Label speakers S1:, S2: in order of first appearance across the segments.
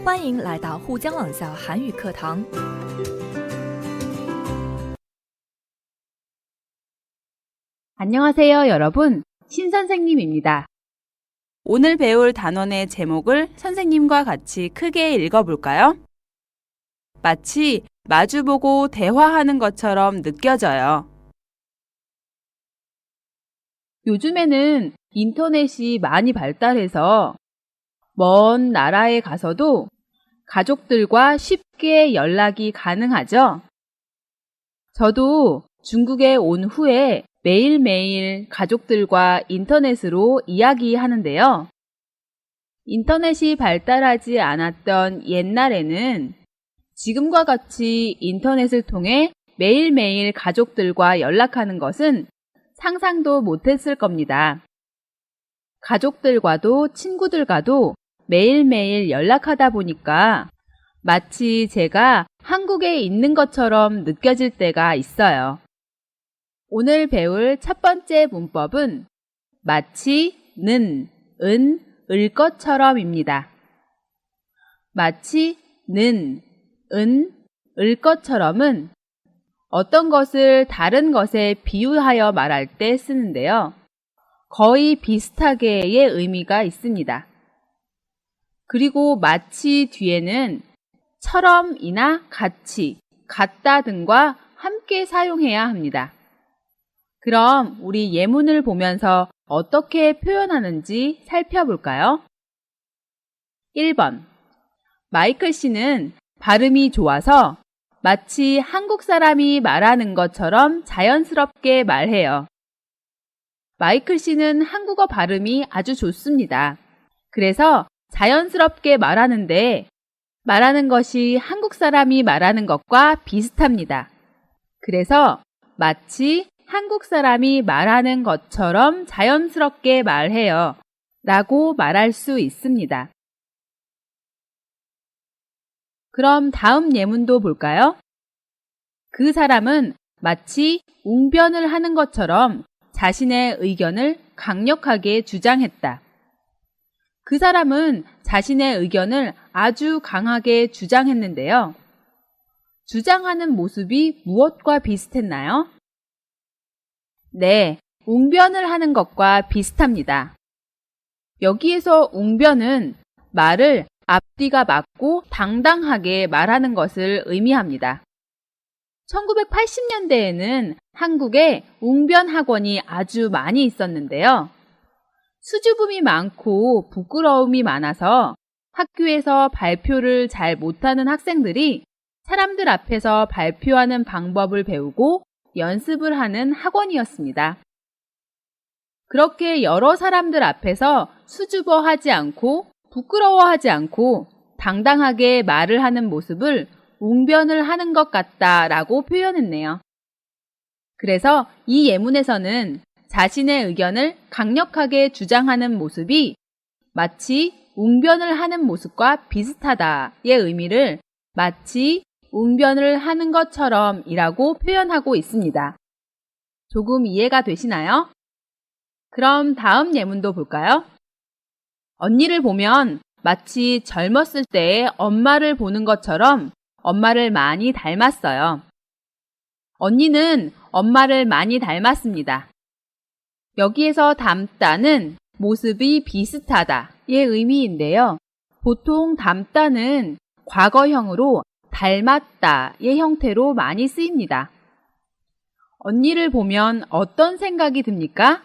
S1: 欢迎来到沪江网校韩语课堂。
S2: 안녕하세요, 여러분. 신선생님입니다.
S3: 오늘 배울 단원의 제목을 선생님과 같이 크게 읽어볼까요? 마치 마주보고 대화하는 것처럼 느껴져요.
S2: 요즘에는 인터넷이 많이 발달해서 먼 나라에 가서도 가족들과 쉽게 연락이 가능하죠. 저도 중국에 온 후에 매일매일 가족들과 인터넷으로 이야기하는데요. 인터넷이 발달하지 않았던 옛날에는 지금과 같이 인터넷을 통해 매일매일 가족들과 연락하는 것은 상상도 못했을 겁니다. 가족들과도 친구들과도 매일매일 연락하다 보니까 마치 제가 한국에 있는 것처럼 느껴질 때가 있어요. 오늘 배울 첫 번째 문법은 마치, 는, 은, 을 것처럼입니다. 마치, 는, 은, 을 것처럼은 어떤 것을 다른 것에 비유하여 말할 때 쓰는데요. 거의 비슷하게의 의미가 있습니다. 그리고 마치 뒤에는 처럼이나 같이, 같다 등과 함께 사용해야 합니다. 그럼 우리 예문을 보면서 어떻게 표현하는지 살펴볼까요? 1번. 마이클 씨는 발음이 좋아서 마치 한국 사람이 말하는 것처럼 자연스럽게 말해요. 마이클 씨는 한국어 발음이 아주 좋습니다. 그래서 자연스럽게 말하는데 말하는 것이 한국 사람이 말하는 것과 비슷합니다. 그래서 마치 한국 사람이 말하는 것처럼 자연스럽게 말해요 라고 말할 수 있습니다. 그럼 다음 예문도 볼까요? 그 사람은 마치 웅변을 하는 것처럼 자신의 의견을 강력하게 주장했다. 그 사람은 자신의 의견을 아주 강하게 주장했는데요. 주장하는 모습이 무엇과 비슷했나요? 네, 웅변을 하는 것과 비슷합니다. 여기에서 웅변은 말을 앞뒤가 맞고 당당하게 말하는 것을 의미합니다. 1980년대에는 한국에 웅변 학원이 아주 많이 있었는데요. 수줍음이 많고 부끄러움이 많아서 학교에서 발표를 잘 못하는 학생들이 사람들 앞에서 발표하는 방법을 배우고 연습을 하는 학원이었습니다. 그렇게 여러 사람들 앞에서 수줍어하지 않고 부끄러워하지 않고 당당하게 말을 하는 모습을 웅변을 하는 것 같다라고 표현했네요. 그래서 이 예문에서는 자신의 의견을 강력하게 주장하는 모습이 마치 웅변을 하는 모습과 비슷하다의 의미를 마치 웅변을 하는 것처럼 이라고 표현하고 있습니다. 조금 이해가 되시나요? 그럼 다음 예문도 볼까요? 언니를 보면 마치 젊었을 때의 엄마를 보는 것처럼 엄마를 많이 닮았어요. 언니는 엄마를 많이 닮았습니다. 여기에서 닮다는 모습이 비슷하다의 의미인데요. 보통 닮다는 과거형으로 닮았다의 형태로 많이 쓰입니다. 언니를 보면 어떤 생각이 듭니까?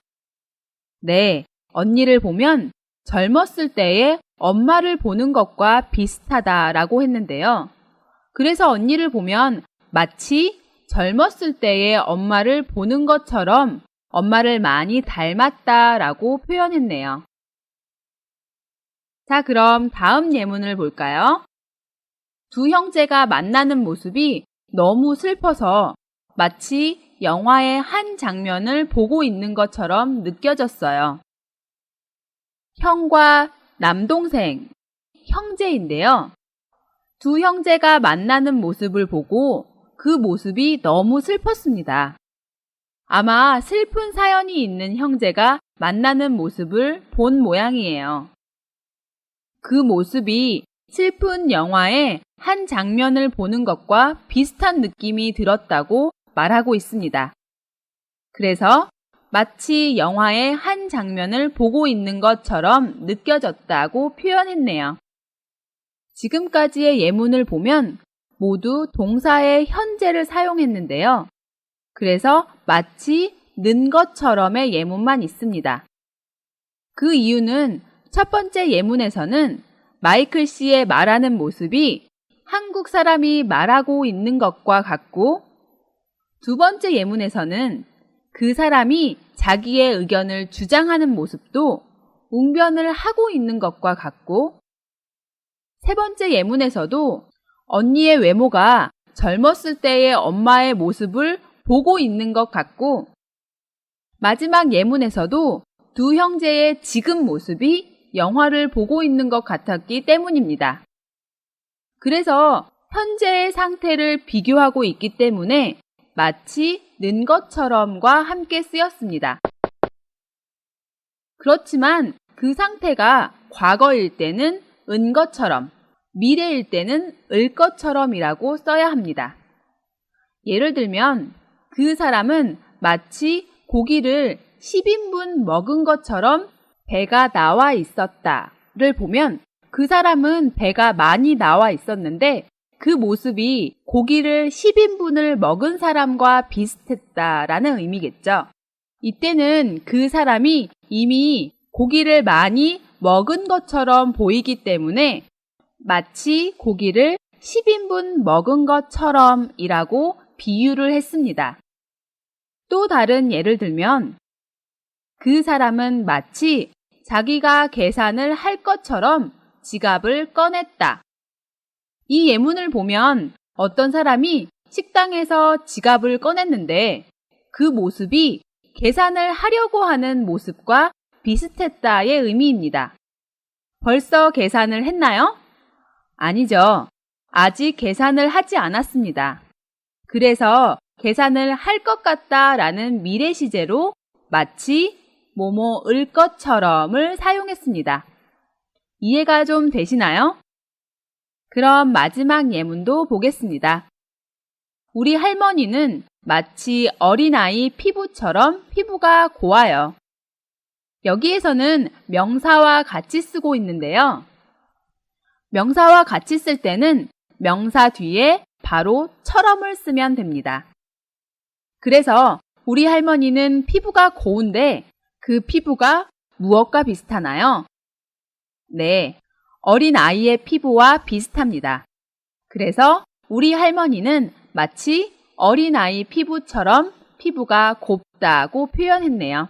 S2: 네, 언니를 보면 젊었을 때의 엄마를 보는 것과 비슷하다라고 했는데요. 그래서 언니를 보면 마치 젊었을 때의 엄마를 보는 것처럼 엄마를 많이 닮았다라고 표현했네요. 자, 그럼 다음 예문을 볼까요? 두 형제가 만나는 모습이 너무 슬퍼서 마치 영화의 한 장면을 보고 있는 것처럼 느껴졌어요. 형과 남동생, 형제인데요. 두 형제가 만나는 모습을 보고 그 모습이 너무 슬펐습니다. 아마 슬픈 사연이 있는 형제가 만나는 모습을 본 모양이에요. 그 모습이 슬픈 영화의 한 장면을 보는 것과 비슷한 느낌이 들었다고 말하고 있습니다. 그래서 마치 영화의 한 장면을 보고 있는 것처럼 느껴졌다고 표현했네요. 지금까지의 예문을 보면 모두 동사의 현재를 사용했는데요. 그래서 마치 는 것처럼의 예문만 있습니다. 그 이유는 첫 번째 예문에서는 마이클 씨의 말하는 모습이 한국 사람이 말하고 있는 것과 같고, 두 번째 예문에서는 그 사람이 자기의 의견을 주장하는 모습도 웅변을 하고 있는 것과 같고, 세 번째 예문에서도 언니의 외모가 젊었을 때의 엄마의 모습을 보고 있는 것 같고, 마지막 예문에서도 두 형제의 지금 모습이 영화를 보고 있는 것 같았기 때문입니다. 그래서 현재의 상태를 비교하고 있기 때문에 마치 는 것처럼과 함께 쓰였습니다. 그렇지만 그 상태가 과거일 때는 은 것처럼, 미래일 때는 을 것처럼이라고 써야 합니다. 예를 들면 그 사람은 마치 고기를 10인분 먹은 것처럼 배가 나와 있었다를 보면 그 사람은 배가 많이 나와 있었는데 그 모습이 고기를 10인분을 먹은 사람과 비슷했다라는 의미겠죠. 이때는 그 사람이 이미 고기를 많이 먹은 것처럼 보이기 때문에 마치 고기를 10인분 먹은 것처럼 이라고 비유를 했습니다. 또 다른 예를 들면 그 사람은 마치 자기가 계산을 할 것처럼 지갑을 꺼냈다. 이 예문을 보면 어떤 사람이 식당에서 지갑을 꺼냈는데 그 모습이 계산을 하려고 하는 모습과 비슷했다의 의미입니다. 벌써 계산을 했나요? 아니죠. 아직 계산을 하지 않았습니다. 그래서 계산을 할 것 같다라는 미래 시제로 마치 뭐뭐을 것처럼을 사용했습니다. 이해가 좀 되시나요? 그럼 마지막 예문도 보겠습니다. 우리 할머니는 마치 어린아이 피부처럼 피부가 고와요. 여기에서는 명사와 같이 쓰고 있는데요. 명사와 같이 쓸 때는 명사 뒤에 바로 처럼을 쓰면 됩니다. 그래서 우리 할머니는 피부가 고운데 그 피부가 무엇과 비슷하나요? 네, 어린아이의 피부와 비슷합니다. 그래서 우리 할머니는 마치 어린아이 피부처럼 피부가 곱다고 표현했네요.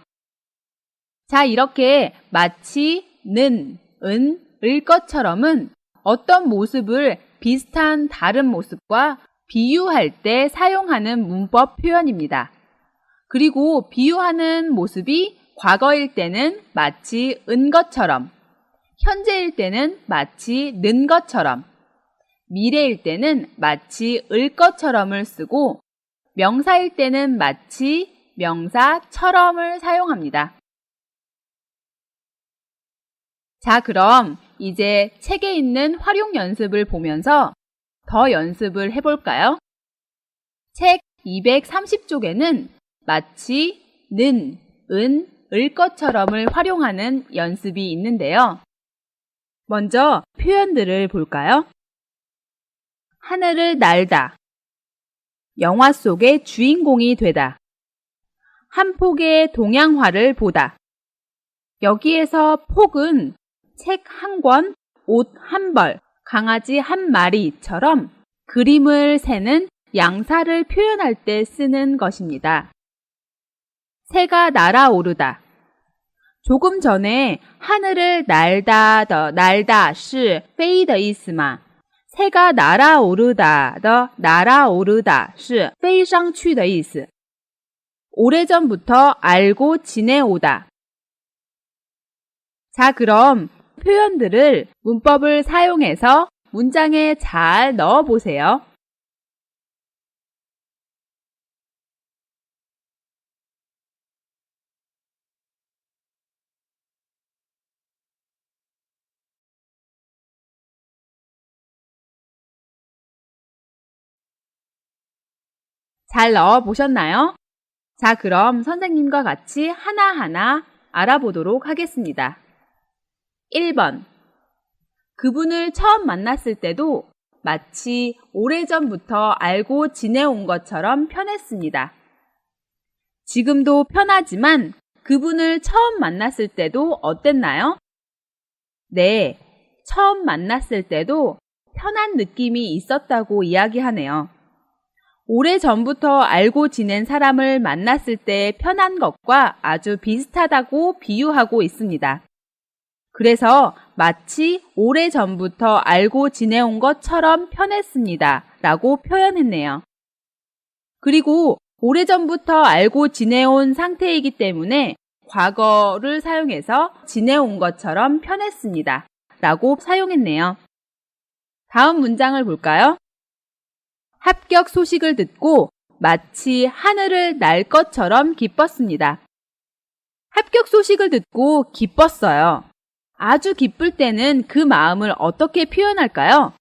S2: 자, 이렇게 마치, 는, 은, 을 것처럼은 어떤 모습을 비슷한 다른 모습과 비유할 때 사용하는 문법 표현입니다. 그리고 비유하는 모습이 과거일 때는 마치 은 것처럼, 현재일 때는 마치 는 것처럼, 미래일 때는 마치 을 것처럼을 쓰고 명사일 때는 마치 명사처럼을 사용합니다. 자, 그럼 이제 책에 있는 활용 연습을 보면서 더 연습을 해볼까요? 책 230쪽에는 마치, 는, 은, 을 것처럼을 활용하는 연습이 있는데요. 먼저 표현들을 볼까요? 하늘을 날다, 영화 속의 주인공이 되다, 한 폭의 동양화를 보다. 여기에서 폭은 책 한 권, 옷 한 벌, 강아지 한 마리처럼 그림을 세는 양사를 표현할 때 쓰는 것입니다. 새가 날아오르다. 조금 전에 하늘을 날다 더 날다 是飞的意思吗? 새가 날아오르다 더 날아오르다 是飞上去的意思. 오래전부터 알고 지내오다. 자, 그럼 표현들을 문법을 사용해서 문장에 잘 넣어보세요. 잘 넣어 보셨나요? 자, 그럼 선생님과 같이 하나하나 알아보도록 하겠습니다. 1번. 그분을 처음 만났을 때도 마치 오래전부터 알고 지내온 것처럼 편했습니다. 지금도 편하지만 그분을 처음 만났을 때도 어땠나요? 네, 처음 만났을 때도 편한 느낌이 있었다고 이야기하네요. 오래전부터 알고 지낸 사람을 만났을 때 편한 것과 아주 비슷하다고 비유하고 있습니다. 그래서 마치 오래전부터 알고 지내온 것처럼 편했습니다 라고 표현했네요. 그리고 오래전부터 알고 지내온 상태이기 때문에 과거를 사용해서 지내온 것처럼 편했습니다 라고 사용했네요. 다음 문장을 볼까요? 합격 소식을 듣고 마치 하늘을 날 것처럼 기뻤습니다. 합격 소식을 듣고 기뻤어요. 아주 기쁠 때는 그 마음을 어떻게 표현할까요?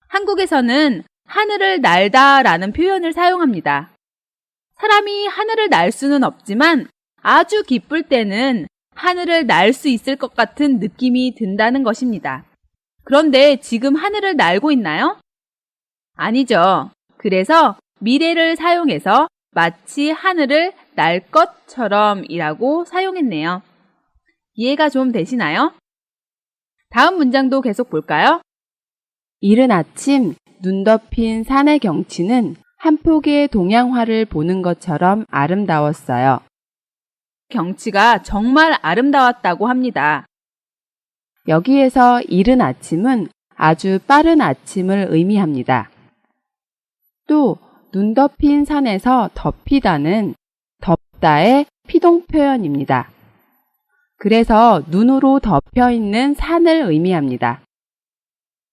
S2: 한국에서는 하늘을 날다 라는 표현을 사용합니다. 사람이 하늘을 날 수는 없지만 아주 기쁠 때는 하늘을 날 수 있을 것 같은 느낌이 든다는 것입니다. 그런데 지금 하늘을 날고 있나요? 아니죠. 그래서 미래를 사용해서 마치 하늘을 날 것처럼 이라고 사용했네요. 이해가 좀 되시나요? 다음 문장도 계속 볼까요?
S3: 이른 아침 눈 덮인 산의 경치는 한 폭의 동양화를 보는 것처럼 아름다웠어요.
S2: 경치가 정말 아름다웠다고 합니다.
S3: 여기에서 이른 아침은 아주 빠른 아침을 의미합니다. 또 눈 덮인 산에서 덮이다는 덮다의 피동 표현입니다. 그래서 눈으로 덮여 있는 산을 의미합니다.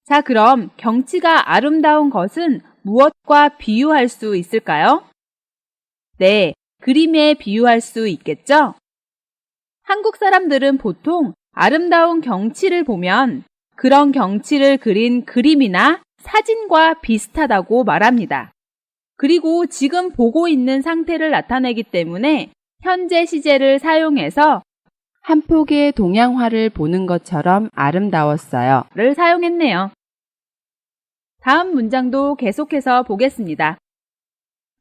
S2: 자, 그럼 경치가 아름다운 것은 무엇과 비유할 수 있을까요? 네, 그림에 비유할 수 있겠죠? 한국 사람들은 보통 아름다운 경치를 보면 그런 경치를 그린 그림이나 사진과 비슷하다고 말합니다. 그리고 지금 보고 있는 상태를 나타내기 때문에 현재 시제를 사용해서
S3: 한 폭의 동양화를 보는 것처럼 아름다웠어요.
S2: 를 사용했네요. 다음 문장도 계속해서 보겠습니다.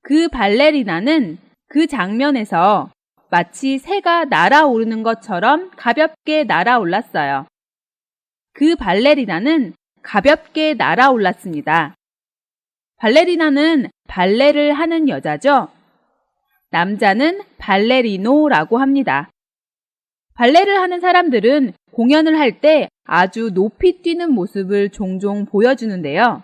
S2: 그 발레리나는 그 장면에서 마치 새가 날아오르는 것처럼 가볍게 날아올랐어요. 그 발레리나는 가볍게 날아올랐습니다. 발레리나는 발레를 하는 여자죠. 남자는 발레리노라고 합니다. 발레를 하는 사람들은 공연을 할 때 아주 높이 뛰는 모습을 종종 보여주는데요.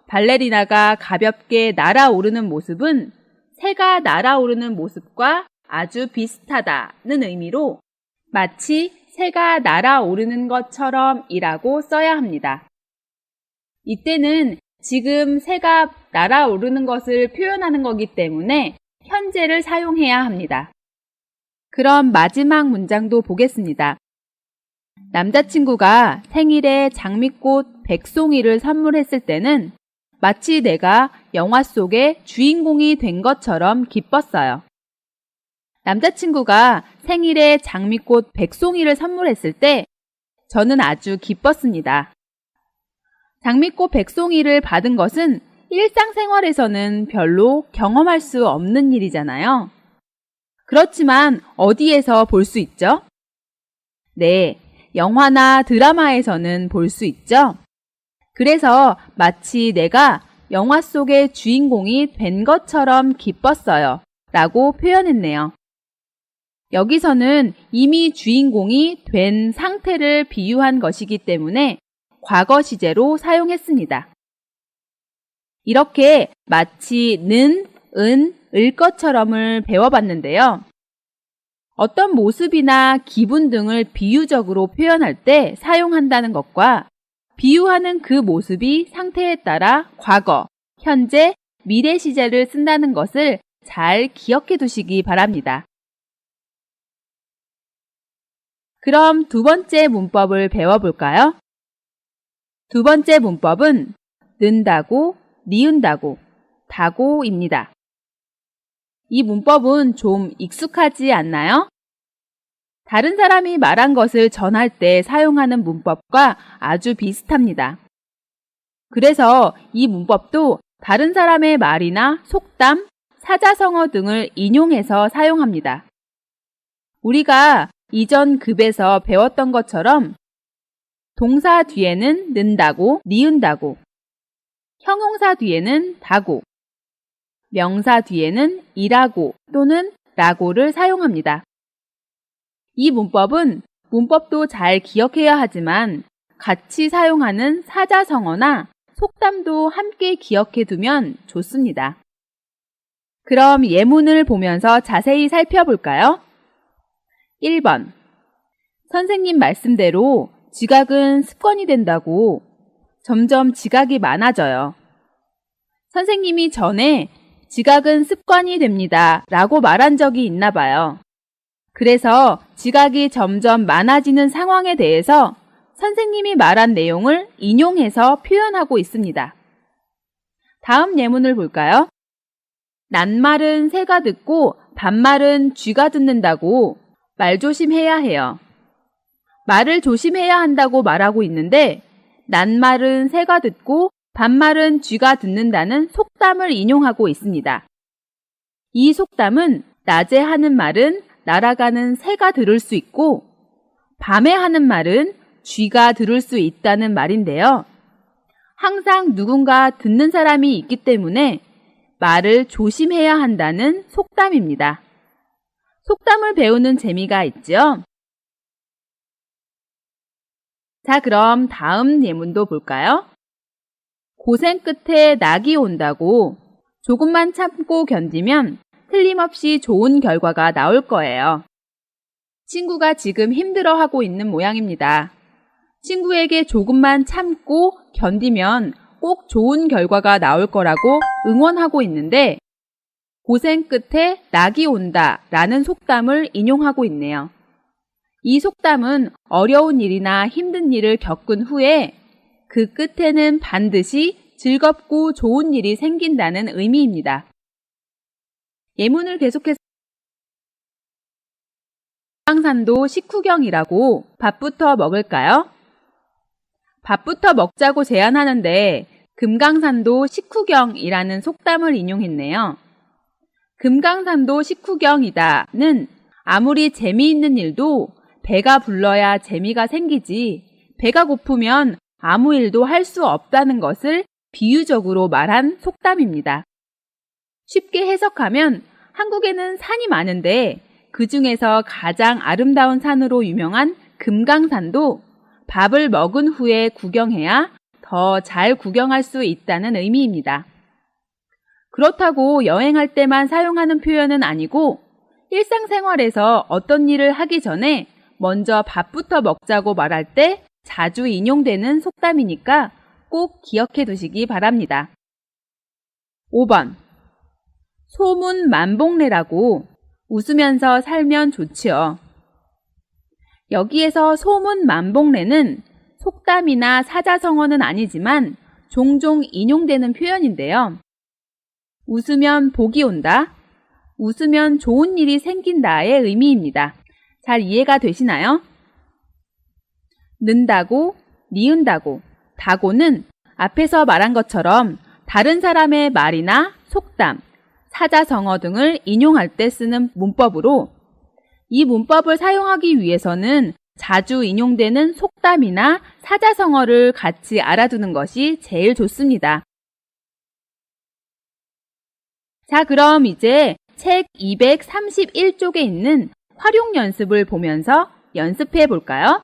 S2: 발레리나가 가볍게 날아오르는 모습은 새가 날아오르는 모습과 아주 비슷하다는 의미로 마치 새가 날아오르는 것처럼 이라고 써야 합니다. 이때는 지금 새가 날아오르는 것을 표현하는 거기 때문에 현재를 사용해야 합니다. 그럼 마지막 문장도 보겠습니다. 남자친구가 생일에 장미꽃 100송이를 선물했을 때는 마치 내가 영화 속의 주인공이 된 것처럼 기뻤어요. 남자친구가 생일에 장미꽃 100송이를 선물했을 때 저는 아주 기뻤습니다. 장미꽃 100송이를 받은 것은 일상생활에서는 별로 경험할 수 없는 일이잖아요. 그렇지만 어디에서 볼 수 있죠? 네, 영화나 드라마에서는 볼 수 있죠? 그래서 마치 내가 영화 속의 주인공이 된 것처럼 기뻤어요 라고 표현했네요. 여기서는 이미 주인공이 된 상태를 비유한 것이기 때문에 과거 시제로 사용했습니다. 이렇게 마치 는, 은, 을 것처럼을 배워봤는데요. 어떤 모습이나 기분 등을 비유적으로 표현할 때 사용한다는 것과 비유하는 그 모습이 상태에 따라 과거, 현재, 미래 시제를 쓴다는 것을 잘 기억해 두시기 바랍니다. 그럼 두 번째 문법을 배워볼까요? 두 번째 문법은 는다고, 니은다고, 다고입니다. 이 문법은 좀 익숙하지 않나요? 다른 사람이 말한 것을 전할 때 사용하는 문법과 아주 비슷합니다. 그래서 이 문법도 다른 사람의 말이나 속담, 사자성어 등을 인용해서 사용합니다. 우리가 이전 급에서 배웠던 것처럼 동사 뒤에는 는다고, 니은다고, 형용사 뒤에는 다고, 명사 뒤에는 이라고 또는 라고를 사용합니다. 이 문법은 문법도 잘 기억해야 하지만 같이 사용하는 사자성어나 속담도 함께 기억해 두면 좋습니다. 그럼 예문을 보면서 자세히 살펴볼까요? 1번. 선생님 말씀대로 지각은 습관이 된다고 점점 지각이 많아져요. 선생님이 전에 지각은 습관이 됩니다 라고 말한 적이 있나 봐요. 그래서 지각이 점점 많아지는 상황에 대해서 선생님이 말한 내용을 인용해서 표현하고 있습니다. 다음 예문을 볼까요? 낱말은 새가 듣고 반말은 쥐가 듣는다고 말 조심해야 해요. 말을 조심해야 한다고 말하고 있는데 낱말은 새가 듣고 반말은 쥐가 듣는다는 속담을 인용하고 있습니다. 이 속담은 낮에 하는 말은 날아가는 새가 들을 수 있고 밤에 하는 말은 쥐가 들을 수 있다는 말인데요. 항상 누군가 듣는 사람이 있기 때문에 말을 조심해야 한다는 속담입니다. 속담을 배우는 재미가 있죠? 자, 그럼 다음 예문도 볼까요? 고생 끝에 낙이 온다고 조금만 참고 견디면 틀림없이 좋은 결과가 나올 거예요. 친구가 지금 힘들어하고 있는 모양입니다. 친구에게 조금만 참고 견디면 꼭 좋은 결과가 나올 거라고 응원하고 있는데 고생 끝에 낙이 온다 라는 속담을 인용하고 있네요. 이 속담은 어려운 일이나 힘든 일을 겪은 후에 그 끝에는 반드시 즐겁고 좋은 일이 생긴다는 의미입니다. 예문을 계속해서 금강산도 식후경이라고 밥부터 먹을까요? 밥부터 먹자고 제안하는데 금강산도 식후경이라는 속담을 인용했네요. 금강산도 식후경이다는 아무리 재미있는 일도 배가 불러야 재미가 생기지 배가 고프면 아무 일도 할 수 없다는 것을 비유적으로 말한 속담입니다. 쉽게 해석하면 한국에는 산이 많은데 그 중에서 가장 아름다운 산으로 유명한 금강산도 밥을 먹은 후에 구경해야 더 잘 구경할 수 있다는 의미입니다. 그렇다고 여행할 때만 사용하는 표현은 아니고 일상생활에서 어떤 일을 하기 전에 먼저 밥부터 먹자고 말할 때 자주 인용되는 속담이니까 꼭 기억해 두시기 바랍니다. 5번. 소문 만복래라고 웃으면서 살면 좋지요. 여기에서 소문 만복래는 속담이나 사자성어는 아니지만 종종 인용되는 표현인데요. 웃으면 복이 온다, 웃으면 좋은 일이 생긴다의 의미입니다. 잘 이해가 되시나요? 는다고, 니은다고, 다고는 앞에서 말한 것처럼 다른 사람의 말이나 속담, 사자성어 등을 인용할 때 쓰는 문법으로 이 문법을 사용하기 위해서는 자주 인용되는 속담이나 사자성어를 같이 알아두는 것이 제일 좋습니다. 자, 그럼 이제 책 231쪽에 있는 활용 연습을 보면서 연습해 볼까요?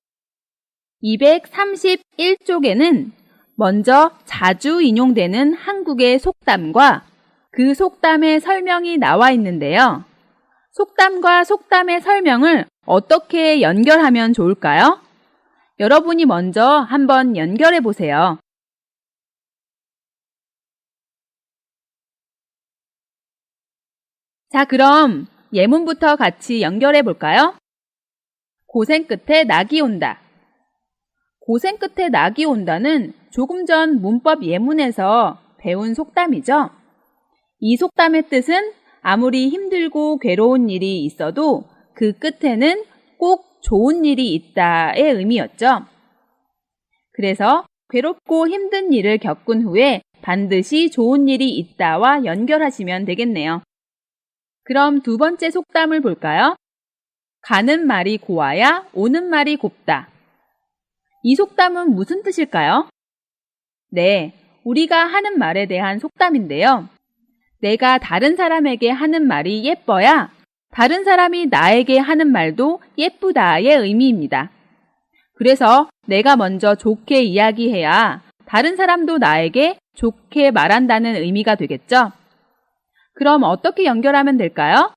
S2: 231쪽에는 먼저 자주 인용되는 한국의 속담과 그 속담의 설명이 나와 있는데요. 속담과 속담의 설명을 어떻게 연결하면 좋을까요? 여러분이 먼저 한번 연결해 보세요. 자, 그럼 예문부터 같이 연결해 볼까요? 고생 끝에 낙이 온다. 고생 끝에 낙이 온다는 조금 전 문법 예문에서 배운 속담이죠. 이 속담의 뜻은 아무리 힘들고 괴로운 일이 있어도 그 끝에는 꼭 좋은 일이 있다의 의미였죠. 그래서 괴롭고 힘든 일을 겪은 후에 반드시 좋은 일이 있다와 연결하시면 되겠네요. 그럼 두 번째 속담을 볼까요? 가는 말이 고와야 오는 말이 곱다. 이 속담은 무슨 뜻일까요? 네, 우리가 하는 말에 대한 속담인데요. 내가 다른 사람에게 하는 말이 예뻐야 다른 사람이 나에게 하는 말도 예쁘다의 의미입니다. 그래서 내가 먼저 좋게 이야기해야 다른 사람도 나에게 좋게 말한다는 의미가 되겠죠? 그럼 어떻게 연결하면 될까요?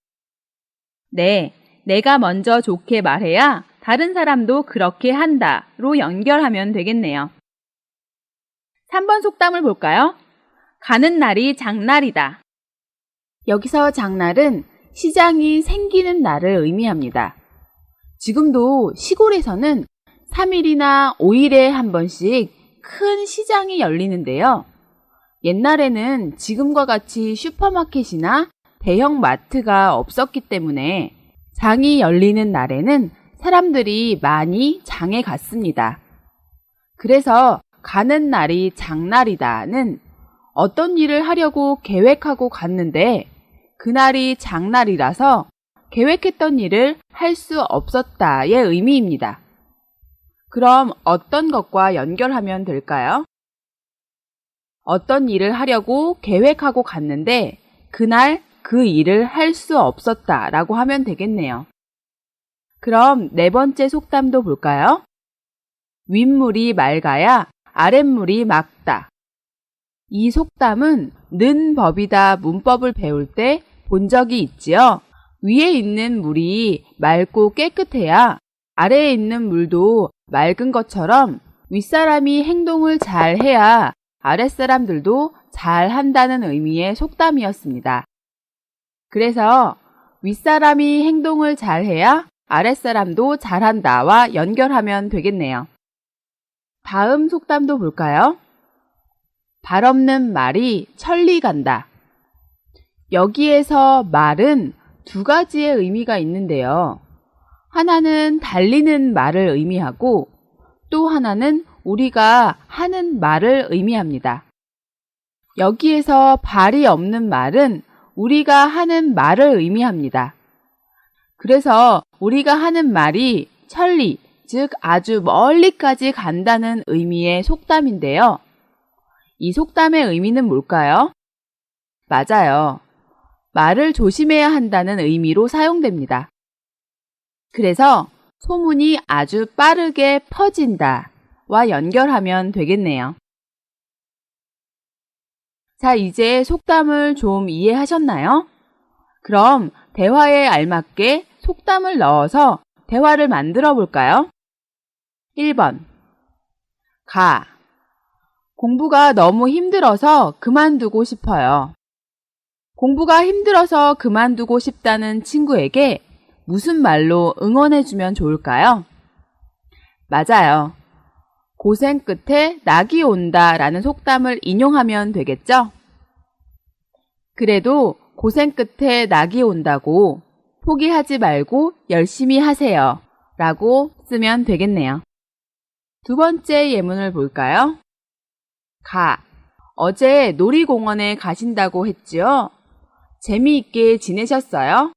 S2: 네, 내가 먼저 좋게 말해야 다른 사람도 그렇게 한다로 연결하면 되겠네요. 3번 속담을 볼까요? 가는 날이 장날이다.
S3: 여기서 장날은 시장이 생기는 날을 의미합니다. 지금도 시골에서는 3일이나 5일에 한 번씩 큰 시장이 열리는데요. 옛날에는 지금과 같이 슈퍼마켓이나 대형 마트가 없었기 때문에 장이 열리는 날에는 사람들이 많이 장에 갔습니다. 그래서 가는 날이 장날이다는 어떤 일을 하려고 계획하고 갔는데 그날이 장날이라서 계획했던 일을 할 수 없었다의 의미입니다. 그럼 어떤 것과 연결하면 될까요? 어떤 일을 하려고 계획하고 갔는데 그날 그 일을 할 수 없었다라고 하면 되겠네요. 그럼 네 번째 속담도 볼까요? 윗물이 맑아야 아랫물이 맑다. 이 속담은 는 법이다 문법을 배울 때 본 적이 있지요. 위에 있는 물이 맑고 깨끗해야 아래에 있는 물도 맑은 것처럼 윗사람이 행동을 잘 해야 아랫사람들도 잘 한다는 의미의 속담이었습니다. 그래서 윗사람이 행동을 잘 해야 아랫사람도 잘한다와 연결하면 되겠네요. 다음 속담도 볼까요? 발 없는 말이 천리 간다. 여기에서 말은 두 가지의 의미가 있는데요. 하나는 달리는 말을 의미하고 또 하나는 우리가 하는 말을 의미합니다. 여기에서 발이 없는 말은 우리가 하는 말을 의미합니다. 그래서 우리가 하는 말이 천리, 즉 아주 멀리까지 간다는 의미의 속담인데요. 이 속담의 의미는 뭘까요? 맞아요. 말을 조심해야 한다는 의미로 사용됩니다. 그래서 소문이 아주 빠르게 퍼진다와 연결하면 되겠네요. 자, 이제 속담을 좀 이해하셨나요? 그럼 대화에 알맞게 속담을 넣어서 대화를 만들어 볼까요? 1번. 가. 공부가 너무 힘들어서 그만두고 싶어요. 공부가 힘들어서 그만두고 싶다는 친구에게 무슨 말로 응원해주면 좋을까요? 맞아요. 고생 끝에 낙이 온다 라는 속담을 인용하면 되겠죠? 그래도 고생 끝에 낙이 온다고 포기하지 말고 열심히 하세요 라고 쓰면 되겠네요. 두 번째 예문을 볼까요? 가. 어제 놀이공원에 가신다고 했지요? 재미있게 지내셨어요?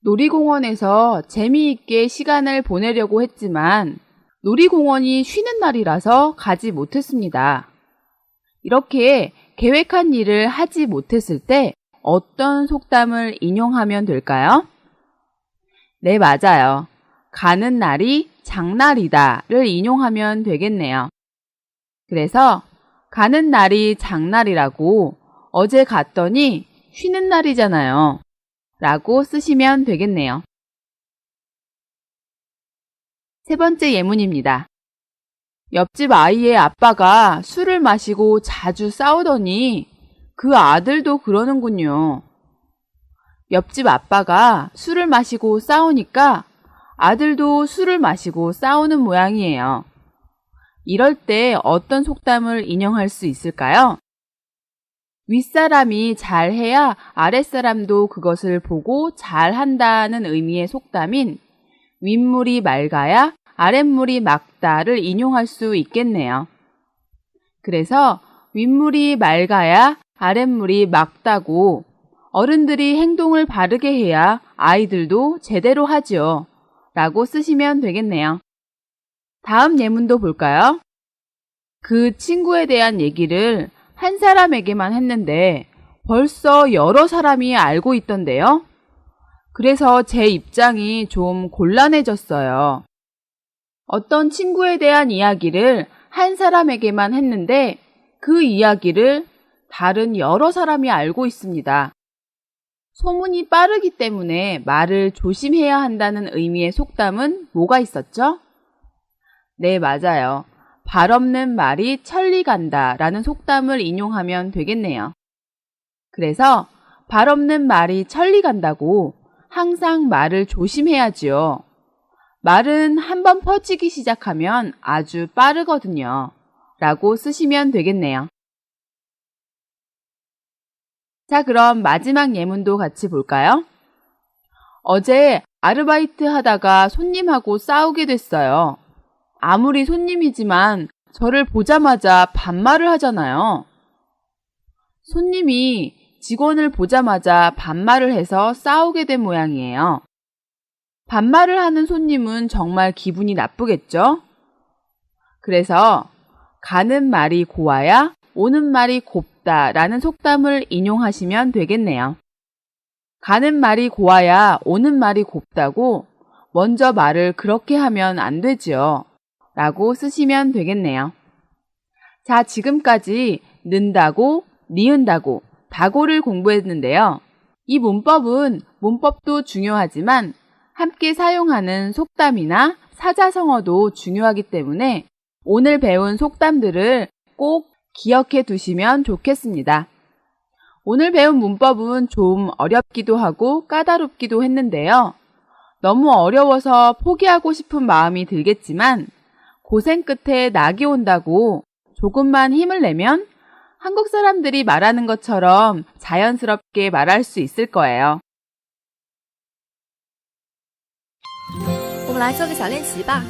S3: 놀이공원에서 재미있게 시간을 보내려고 했지만 놀이공원이 쉬는 날이라서 가지 못했습니다. 이렇게 계획한 일을 하지 못했을 때 어떤 속담을 인용하면 될까요? 네, 맞아요. 가는 날이 장날이다를 인용하면 되겠네요. 그래서 가는 날이 장날이라고 어제 갔더니 쉬는 날이잖아요. 라고 쓰시면 되겠네요. 세 번째 예문입니다. 옆집 아이의 아빠가 술을 마시고 자주 싸우더니 그 아들도 그러는군요. 옆집 아빠가 술을 마시고 싸우니까 아들도 술을 마시고 싸우는 모양이에요. 이럴 때 어떤 속담을 인용할 수 있을까요?
S2: 윗사람이 잘해야 아랫사람도 그것을 보고 잘한다는 의미의 속담인 윗물이 맑아야 아랫물이 맑다를 인용할 수 있겠네요. 그래서 윗물이 맑아야 아랫물이 맑다고 어른들이 행동을 바르게 해야 아이들도 제대로 하죠. 라고 쓰시면 되겠네요. 다음 예문도 볼까요? 그 친구에 대한 얘기를 한 사람에게만 했는데 벌써 여러 사람이 알고 있던데요. 그래서 제 입장이 좀 곤란해졌어요. 어떤 친구에 대한 이야기를 한 사람에게만 했는데 그 이야기를 다른 여러 사람이 알고 있습니다. 소문이 빠르기 때문에 말을 조심해야 한다는 의미의 속담은 뭐가 있었죠? 네, 맞아요. 발 없는 말이 천리 간다 라는 속담을 인용하면 되겠네요. 그래서 발 없는 말이 천리 간다고 항상 말을 조심해야지요. 말은 한번 퍼지기 시작하면 아주 빠르거든요. 라고 쓰시면 되겠네요. 자, 그럼 마지막 예문도 같이 볼까요? 어제 아르바이트 하다가 손님하고 싸우게 됐어요. 아무리 손님이지만 저를 보자마자 반말을 하잖아요. 손님이 직원을 보자마자 반말을 해서 싸우게 된 모양이에요. 반말을 하는 손님은 정말 기분이 나쁘겠죠? 그래서 가는 말이 고와야 오는 말이 곱다 라는 속담을 인용하시면 되겠네요. 가는 말이 고와야 오는 말이 곱다고 먼저 말을 그렇게 하면 안 되지요. 라고 쓰시면 되겠네요. 자, 지금까지 는다고, 니은다고, 다고를 공부했는데요. 이 문법은 문법도 중요하지만 함께 사용하는 속담이나 사자성어도 중요하기 때문에 오늘 배운 속담들을 꼭 기억해 두시면 좋겠습니다. 오늘 배운 문법은 좀 어렵기도 하고 까다롭기도 했는데요. 너무 어려워서 포기하고 싶은 마음이 들겠지만 고생 끝에 낙이 온다고 조금만 힘을 내면 한국 사람들이 말하는 것처럼 자연스럽게 말할 수 있을 거예요.
S1: 我们来做个小练习吧。